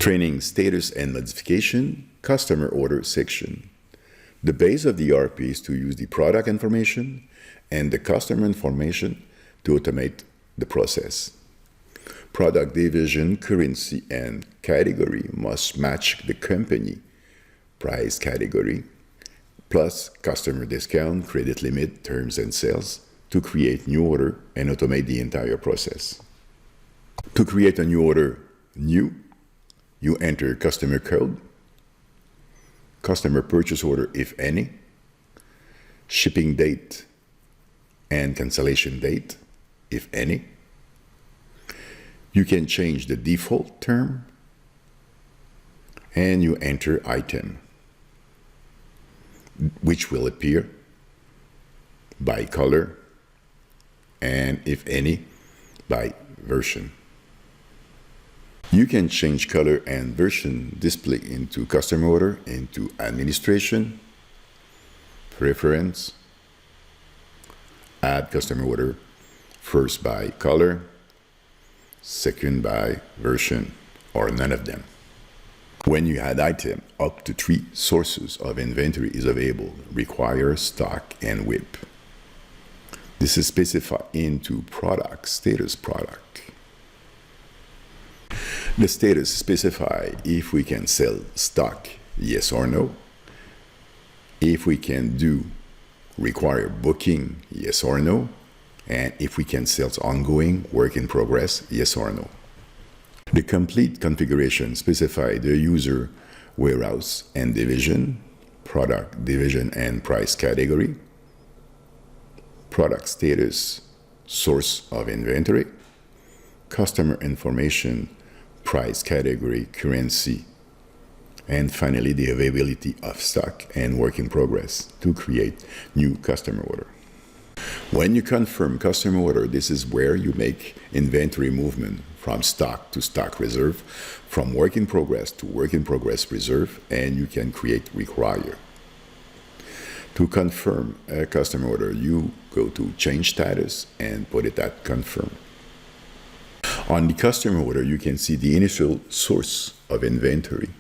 Training status and modification, customer order section. The base of the ERP is to use the product information and the customer information to automate the process. Product division, currency, and category must match the company price category, plus customer discount, credit limit, terms, and sales to create new order and automate the entire process. To create a new order, you enter customer code, customer purchase order, if any, shipping date and cancellation date, if any. You can change the default term, and you enter item, which will appear by color and, if any, by version. You can change color and version display into customer order, into administration, preference, add customer order, first by color, second by version, or none of them. When you add item, up to 3 sources of inventory is available: require, stock, and WIP. This is specified into product, status product. The status specify if we can sell stock, yes or no. If we can do require booking, yes or no. And if we can sell ongoing, work in progress, yes or no. The complete configuration specify the user, warehouse and division, product division and price category, product status, source of inventory, customer information, price category, currency, and finally the availability of stock and work in progress to create new customer order. When you confirm customer order, this is where you make inventory movement from stock to stock reserve, from work in progress to work in progress reserve, and you can create require. To confirm a customer order, you go to change status and put it at confirm. On the customer order, you can see the initial source of inventory.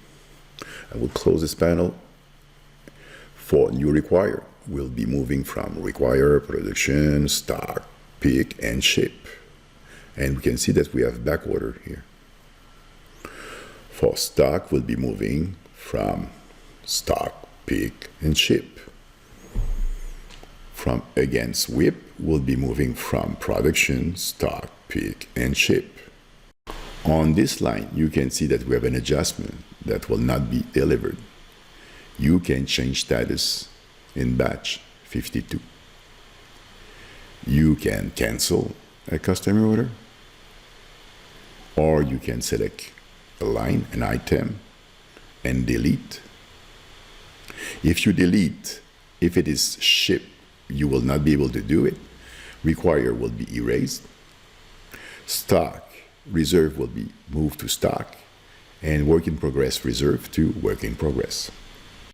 I will close this panel. For new require, we'll be moving from require, production, stock, pick, and ship. And we can see that we have back order here. For stock, we'll be moving from stock, pick, and ship. From against WIP, we'll be moving from production, stock, pick, and ship. On this line, you can see that we have an adjustment that will not be delivered. You can change status in batch 52. You can cancel a customer order, or you can select a line, an item, and delete. If you delete, if it is shipped, you will not be able to do it. Require will be erased. Stock reserve will be moved to stock, and work in progress reserve to work in progress.